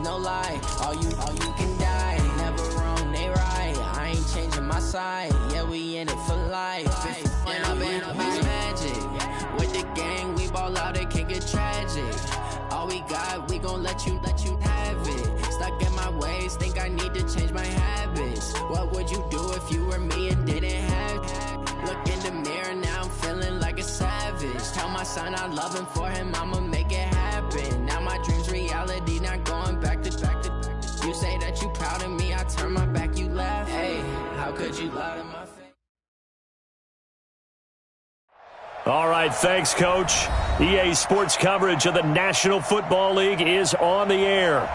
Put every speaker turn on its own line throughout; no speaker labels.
no lie. All you can die. Never wrong, they right. I ain't changing my side. Yeah, we in it for life. And I've been magic. With the gang, we ball out, it can get tragic. All we got, we gon' let you have it. Stuck in my ways, think I need to change my habits. What would you do if you were me and didn't have it? Look in the mirror, now I'm feeling like a savage. Tell my son I love him, for him I'ma make it happen. Now my dream's reality, not going back to. You say that you proud of me, I turn my back, you laugh. Hey, how could you lie to my face?
All right, thanks, Coach. EA Sports coverage of the National Football League is on the air.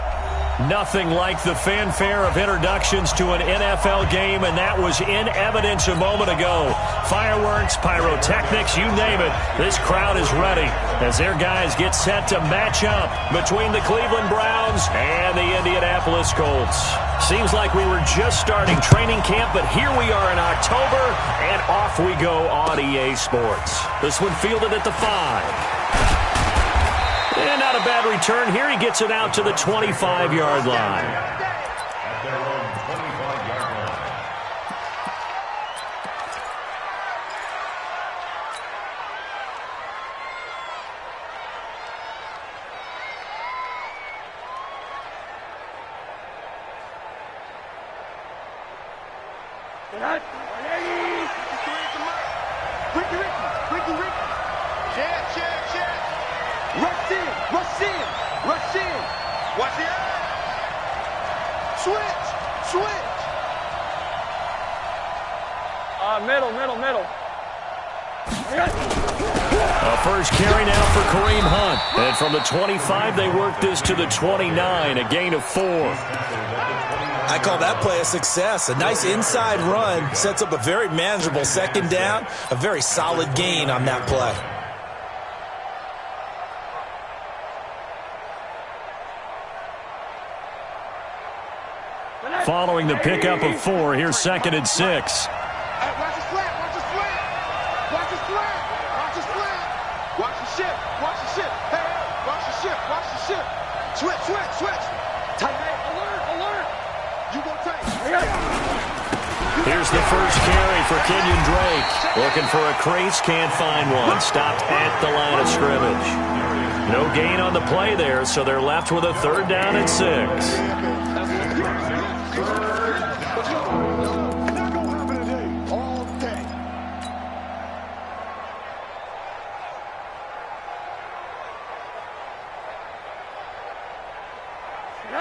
Nothing like the fanfare of introductions to an NFL game, and that was in evidence a moment ago. Fireworks, pyrotechnics, you name it. This crowd is ready as their guys get set to match up between the Cleveland Browns and the Indianapolis Colts. Seems like we were just starting training camp, but here we are in October, and off we go on EA Sports. This one fielded at the 5. And not a bad return here. He gets it out to the 25-yard line.
At their own 25-yard line.
Rush in. Watch the eye. Switch. Middle.
A first carry now for Kareem Hunt. And from the 25, they work this to the 29, a gain of 4.
I call that play a success. A nice inside run sets up a very manageable second down, a very solid gain on that play.
Following the pickup of 4, here's 2nd and 6.
Watch the slant. Watch the ship. Hey, watch the ship. Switch. Tight end, alert. You go tight.
Here's the first carry for Kenyon Drake. Looking for a crease, can't find one. Stopped at the line of scrimmage. No gain on the play there, so they're left with a 3rd down and 6.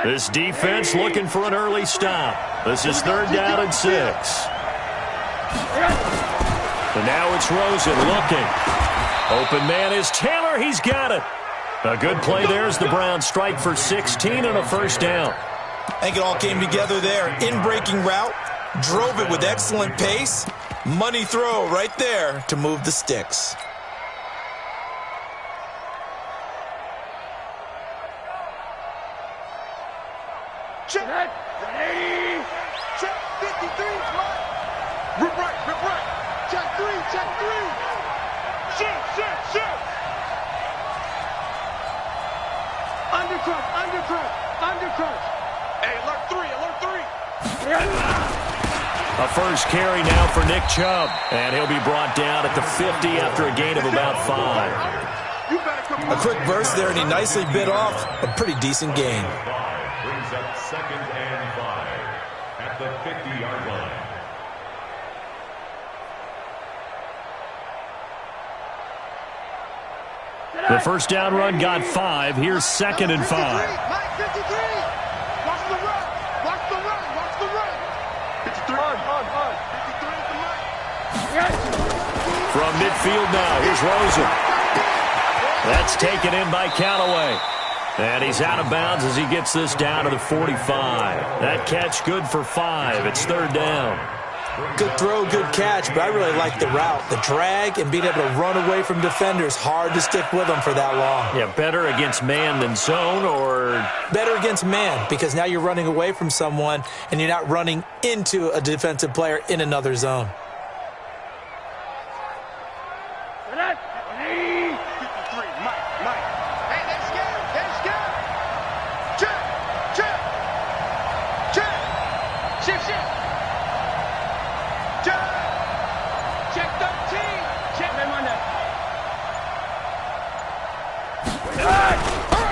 This defense looking for an early stop. This is 3rd down and 6. And now it's Rosen looking. Open man is Taylor. He's got it. A good play there as the Browns strike for 16 and a 1st down.
I think it all came together there. In-breaking route. Drove it with excellent pace. Money throw right there to move the sticks.
Check. Ready. Check 53. Rip right. Check 3. Shit. Undercrunch. Hey, alert 3.
A first carry now for Nick Chubb. And he'll be brought down at the 50 after a gain of about 5.
A quick burst there, and he nicely bit off a pretty decent gain.
Brings up 2nd and 5 at the 50-yard line.
The first down run got 5. Here's 2nd and 5.
Mike 53. Watch the run. 53. Hard. 53 is the Mike.
From midfield now, here's Rosen. That's taken in by Callaway. And he's out of bounds as he gets this down to the 45. That catch good for 5. It's 3rd down.
Good throw, good catch, but I really like the route. The drag and being able to run away from defenders, hard to stick with them for that long.
Yeah, better against man than zone, or?
Better against man, because now you're running away from someone and you're not running into a defensive player in another zone.
Check.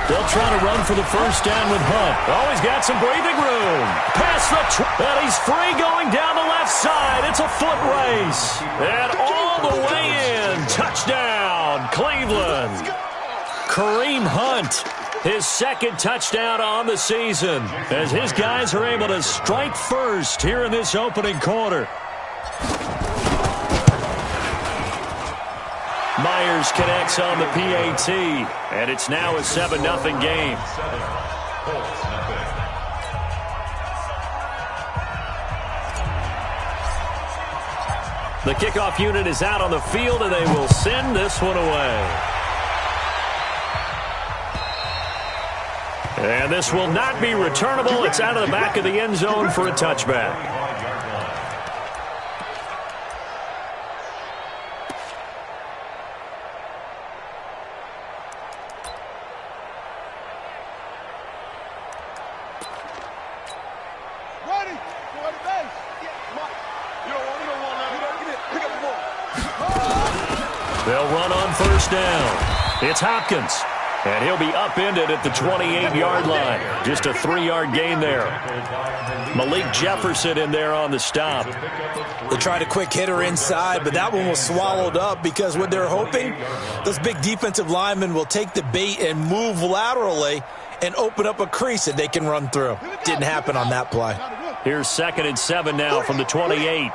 They'll try to run for the first down with Hunt. Oh, he's got some breathing room. Past the and he's free going down the left side. It's a foot race. And all the way in. Touchdown, Cleveland. Kareem Hunt, his second touchdown on the season, as his guys are able to strike first here in this opening quarter. Myers connects on the PAT, and it's now a 7-0 game. The kickoff unit is out on the field, and they will send this one away. And this will not be returnable. It's out of the back of the end zone for a touchback. They'll run on first down. It's Hopkins. And he'll be upended at the 28-yard line. Just a 3-yard gain there. Malik Jefferson in there on the stop.
They tried a quick hitter inside, but that one was swallowed up because what they're hoping, those big defensive linemen will take the bait and move laterally and open up a crease that they can run through. Didn't happen on that play.
Here's 2nd and 7 now from the 28.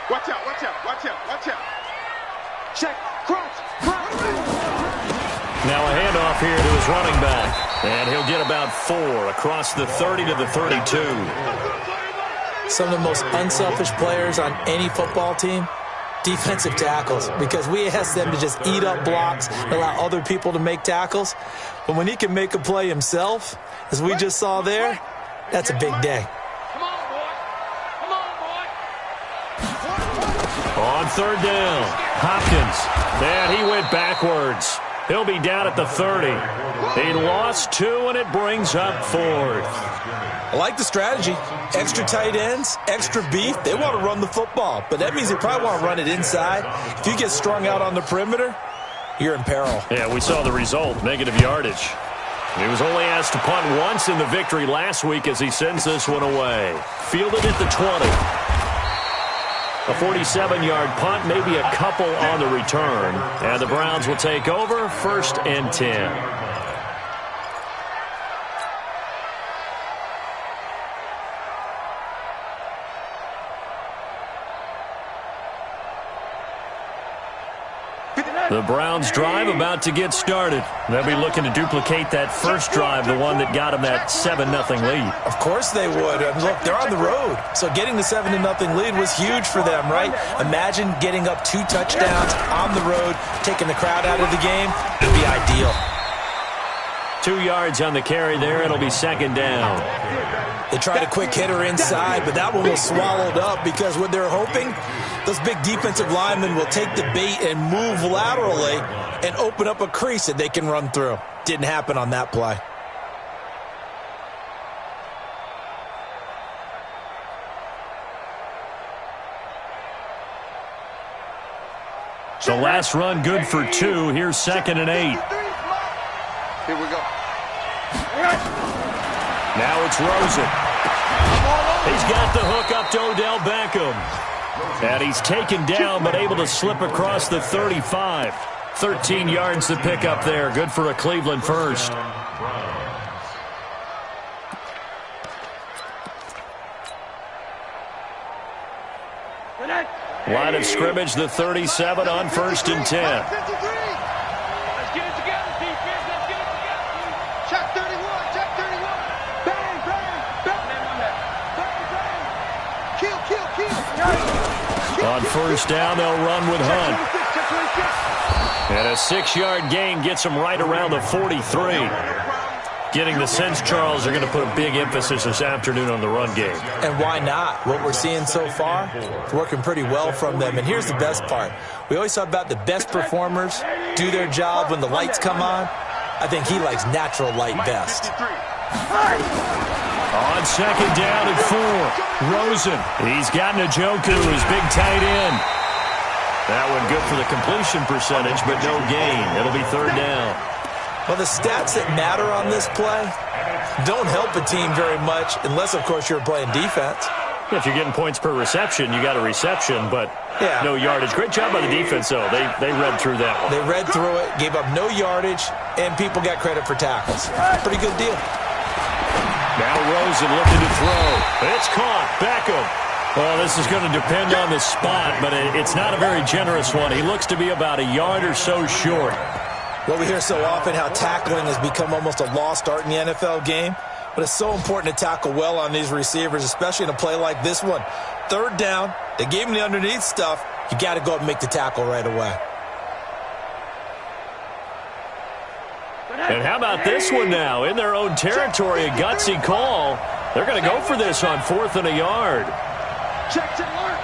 Watch out, watch out, watch out, watch out. Check, crouch, crouch.
Now a handoff here to his running back. And he'll get about 4 across the 30 to the 32.
Some of the most unselfish players on any football team, defensive tackles, because we ask them to just eat up blocks and allow other people to make tackles. But when he can make a play himself, as we just saw there, that's a big day.
On third down, Hopkins. And he went backwards. He'll be down at the 30. He lost 2, and it brings up 4th.
I like the strategy. Extra tight ends, extra beef. They want to run the football, but that means they probably want to run it inside. If you get strung out on the perimeter, you're in peril.
Yeah, we saw the result, negative yardage. He was only asked to punt once in the victory last week as he sends this one away. Fielded at the 20. A 47-yard punt, maybe a couple on the return. And the Browns will take over, 1st and 10. The Browns drive about to get started. They'll be looking to duplicate that first drive, the one that got them that 7-0 lead.
Of course they would. Look, they're on the road. So getting the 7-0 lead was huge for them, right? Imagine getting up 2 touchdowns on the road, taking the crowd out of the game. It would be ideal.
2 yards on the carry there. It'll be 2nd down.
They tried a quick hitter inside, but that one was swallowed up because what they're hoping, those big defensive linemen will take the bait and move laterally and open up a crease that they can run through. Didn't happen on that play.
The last run good for 2. Here's 2nd and 8.
Here we go.
Now it's Rosen. He's got the hook up to Odell Beckham. And he's taken down but able to slip across the 35. 13 yards to pick up there. Good for a Cleveland first. Line of scrimmage, the 37 on 1st and 10. On first down, they'll run with Hunt. And a 6-yard gain gets them right around the 43. Getting the sense, Charles, they're going to put a big emphasis this afternoon on the run game.
And why not? What we're seeing so far, it's working pretty well from them. And here's the best part. We always talk about the best performers do their job when the lights come on. I think he likes natural light best.
On 2nd down and 4, Rosen. He's got Njoku, his big tight end. That one good for the completion percentage, but no gain. It'll be third down.
Well, the stats that matter on this play don't help a team very much unless, of course, you're playing defense.
If you're getting points per reception, you got a reception, but no yardage. Great job by the defense, though. They read through that one.
They read through it, gave up no yardage, and people got credit for tackles. Pretty good deal.
Now Rosen looking to throw. It's caught. Beckham. Well, this is going to depend on the spot, but it's not a very generous one. He looks to be about a yard or so short.
Well, we hear so often how tackling has become almost a lost art in the NFL game. But it's so important to tackle well on these receivers, especially in a play like this one. Third down, they gave him the underneath stuff. You got to go up and make the tackle right away.
And how about this one now? In their own territory, a gutsy call. They're going to go for this on 4th and a yard.
Check, alert.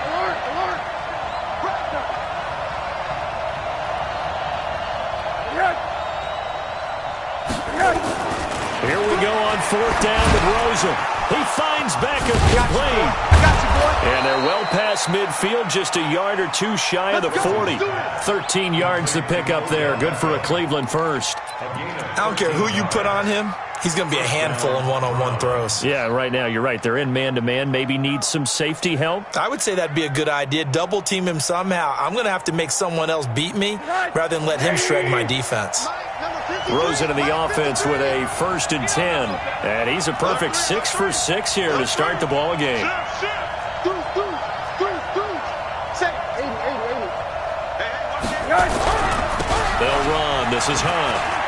Here we go on 4th down with Rosen. He finds Beckham complete. And they're well past midfield, just a yard or two shy of the 40. 13 yards to pick up there. Good for a Cleveland first.
I don't care who you put on him. He's going to be a handful in one-on-one throws.
Yeah, right now, you're right. They're in man-to-man. Maybe need some safety help.
I would say that'd be a good idea. Double team him somehow. I'm going to have to make someone else beat me rather than let him shred my defense.
Rosen in the offense with a 1st and 10. And he's a perfect 6 for 6 here to start the ball game. They'll run. This is Hunt.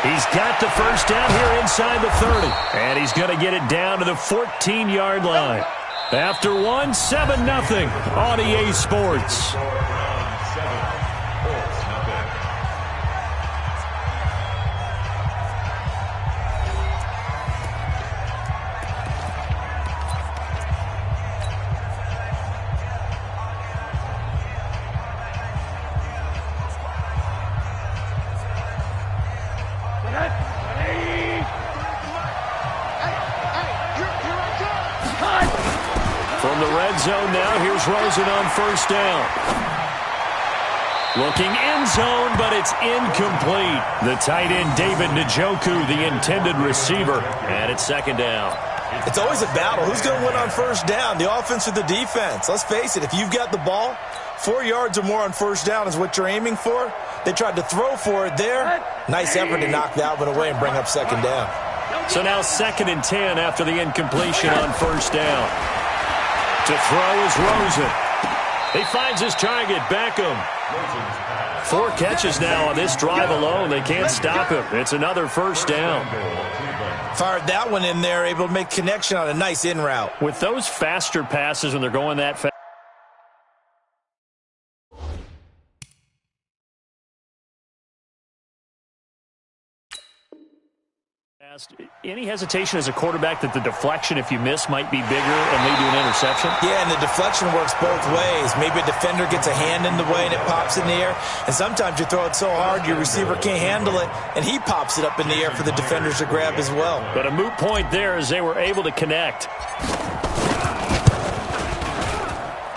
He's got the first down here inside the 30. And he's going to get it down to the 14-yard line. After one, 7-0 on EA Sports. From the red zone now, here's Rosen on 1st down. Looking end zone, but it's incomplete. The tight end, David Njoku, the intended receiver. And it's 2nd down.
It's always a battle. Who's going to win on 1st down, the offense or the defense? Let's face it, if you've got the ball, 4 yards or more on 1st down is what you're aiming for. They tried to throw for it there. Nice effort to knock that one away and bring up 2nd down.
So now 2nd and 10 after the incompletion on 1st down. To throw is Rosen. He finds his target, Beckham. 4 catches now on this drive alone. They can't stop him. It's another 1st down.
Fired that one in there, able to make connection on a nice in route.
With those faster passes when they're going that fast. Any hesitation as a quarterback that the deflection, if you miss, might be bigger and lead to an interception?
Yeah, and the deflection works both ways. Maybe a defender gets a hand in the way and it pops in the air. And sometimes you throw it so hard your receiver can't handle it, and he pops it up in the air for the defenders to grab as well.
But a moot point there as they were able to connect.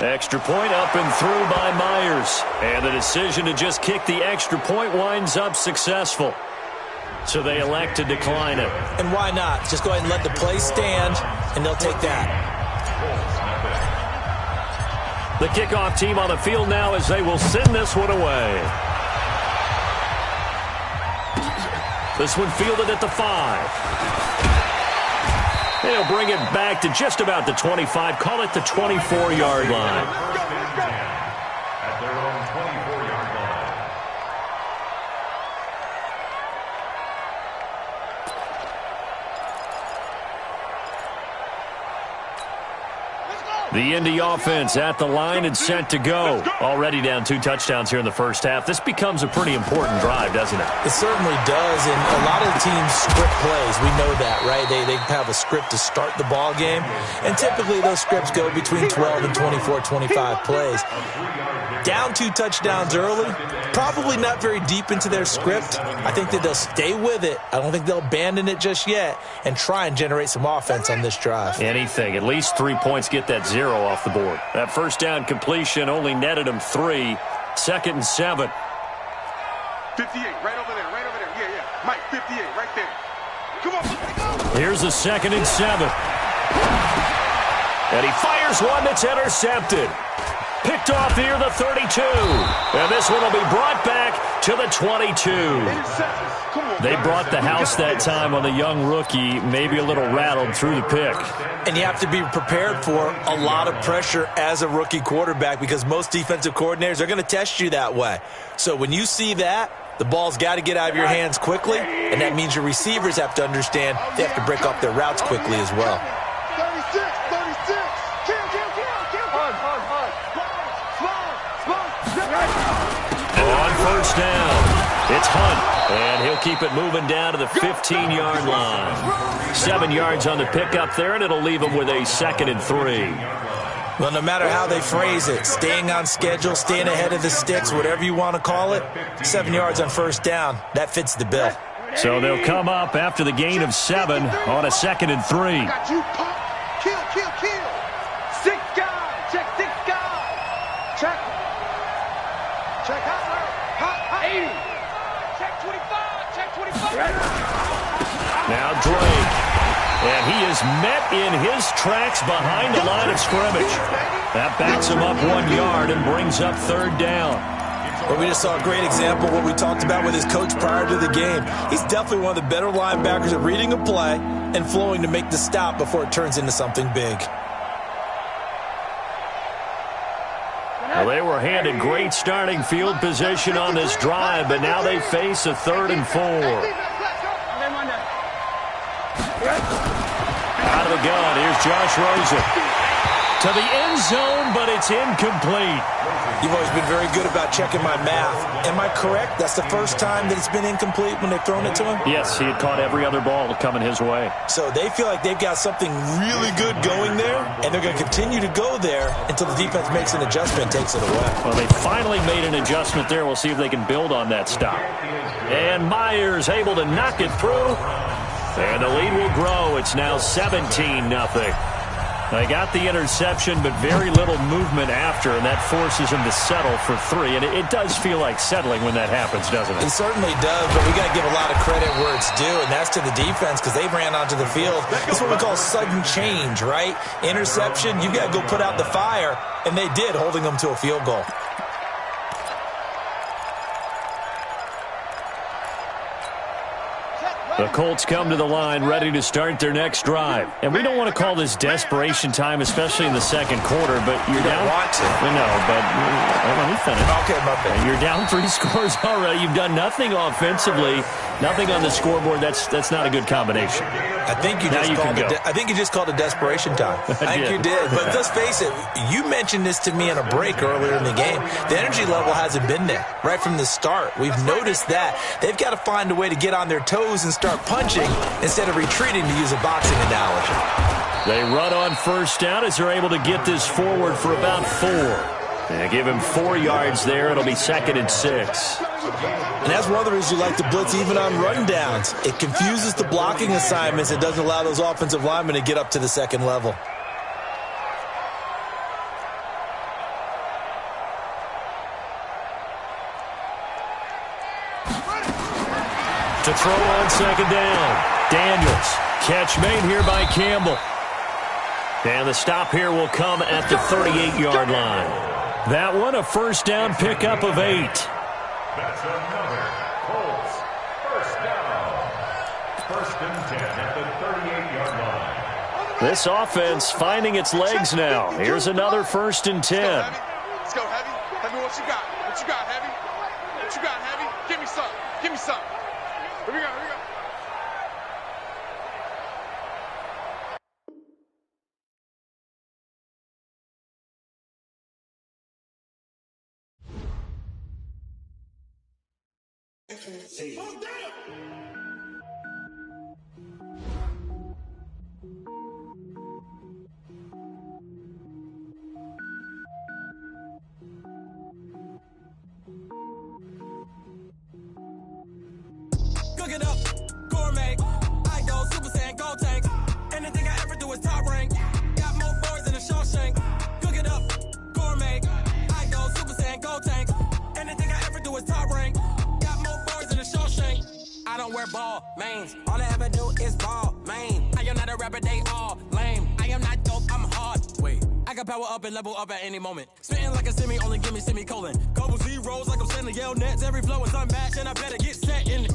Extra point up and through by Myers. And the decision to just kick the extra point winds up successful. So they elect to decline it.
And why not? Just go ahead and let the play stand, and they'll take that.
The kickoff team on the field now as they will send this one away. This one fielded at the 5. They'll bring it back to just about the 25. Call it the 24-yard line.
At their own 24-yard line.
The Indy offense at the line and set to go. Already down 2 touchdowns here in the first half. This becomes a pretty important drive, doesn't it?
It certainly does, and a lot of the teams script plays. We know that, right? They have a script to start the ball game, and typically those scripts go between 12 and 24, 25 plays. Down 2 touchdowns early, probably not very deep into their script. I think that they'll stay with it. I don't think they'll abandon it just yet and try and generate some offense on this drive.
Anything. At least 3 points, get that 0 0 off the board. That first down completion only netted him 3. 2nd and 7.
58, right over there, right over there. Yeah, yeah. Mike, 58, right there. Come on, let's go.
Here's a 2nd and 7. And he fires one that's intercepted. Picked off near the 32. And this one will be brought back to the 22. They brought the house that time on the young rookie, maybe a little rattled through the pick.
And you have to be prepared for a lot of pressure as a rookie quarterback because most defensive coordinators are going to test you that way. So when you see that, the ball's got to get out of your hands quickly, and that means your receivers have to understand they have to break off their routes quickly as well.
36, 36.
On first down, it's Hunt, and he'll keep it moving down to the 15-yard line. 7 yards on the pickup there, and it'll leave him with a 2nd and 3.
Well, no matter how they phrase it, staying on schedule, staying ahead of the sticks, whatever you want to call it, 7 yards on first down, that fits the bill.
So they'll come up after the gain of 7 on a 2nd and 3.
Got you, pump. Kill. 6 guys. Check 6 guys. Check hot. 80. Check 25. Check 25.
Now Drake. And he is met in his tracks behind the line of scrimmage. That backs him up 1 yard and brings up 3rd down.
Well, we just saw a great example of what we talked about with his coach prior to the game. He's definitely one of the better linebackers at reading a play and flowing to make the stop before it turns into something big.
Well, they were handed great starting field position on this drive, but now they face a 3rd and 4. Out of the gun, here's Josh Rosen. To the end zone, but it's incomplete.
You've always been very good about checking my math. Am I correct? That's the first time that it's been incomplete when they've thrown it to him?
Yes, he had caught every other ball coming his way.
So they feel like they've got something really good going there, and they're going to continue to go there until the defense makes an adjustment and takes it away.
Well, they finally made an adjustment there. We'll see if they can build on that stop. And Myers able to knock it through. And the lead will grow. It's now 17-0. They got the interception, but very little movement after, and that forces them to settle for 3. And it does feel like settling when that happens, doesn't it?
It certainly does, but we got to give a lot of credit where it's due, and that's to the defense because they ran onto the field. It's what we call sudden change, right? Interception, you got to go put out the fire, and they did, holding them to a field goal.
The Colts come to the line ready to start their next drive. And we don't want to call this desperation time, especially in the second quarter, but you're down.
Want to.
No, but let me finish.
Okay, my bad.
You're down 3 scores already. You've done nothing offensively, nothing on the scoreboard. That's not a good combination.
I think you just called it desperation time. I think you did. But let's face it, you mentioned this to me in a break earlier in the game. The energy level hasn't been there right from the start. We've noticed that. They've got to find a way to get on their toes and start punching instead of retreating, to use a boxing analogy.
They run on first down as they're able to get this forward for about 4. And give him 4 yards there. It'll be 2nd and 6.
And that's one of the reasons you like to blitz even on rundowns. It confuses the blocking assignments. It doesn't allow those offensive linemen to get up to the second level.
To throw on second down. Daniels. Catch made here by Campbell. And the stop here will come at the 38-yard line. That one a first down pickup of 8.
That's another Colts first down. 1st and 10 at the 38-yard line.
This offense finding its legs now. Here's another 1st and 10.
Let's go, Heavy. Heavy, what you got? What you got, Heavy? What you got, Heavy? Give me some. Give me some. Here we go, here we go.
Cook it up, gourmet. I go Super Saiyan, gold tank. Anything I ever do is top rank. Got more boys than a Shawshank. ball, mains. All I ever do is ball, main. I am not a rapper, they all lame. I am not dope, I'm hard. Wait, I can power up and level up at any moment. Spitting like a semi, only give me semicolon. Couple zeros like I'm sending yell nets. Every flow is unmatched, and I better get set in.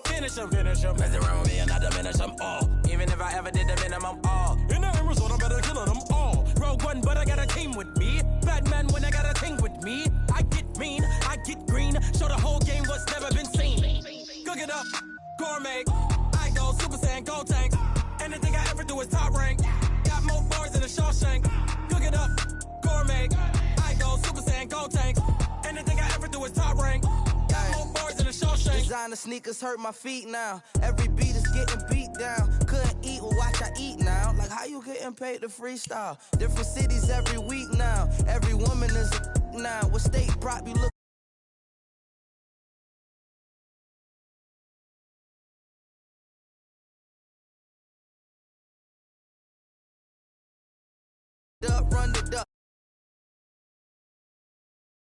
Finish them. Mess around with me and I diminish them all. Even if I ever did the minimum all. In the end result, I better kill them all. Rogue One, but I got a team with me. Batman when I got a team with me. I get mean, I get green. Show the whole game what's never been seen. Cook it up, gourmet. I go Super Saiyan, gold tank. Anything I ever do is top rank. Got more bars than a Shawshank. Cook it up, gourmet. I go Super Saiyan, gold tank. Anything I ever do is top rank. Got more bars than a Shawshank.
Designer sneakers hurt my feet now. Every beat is getting beat down. Couldn't eat, well watch I eat now. Like how you getting paid to freestyle? Different cities every week now. Every woman is a now. What state prop you look up, run it up.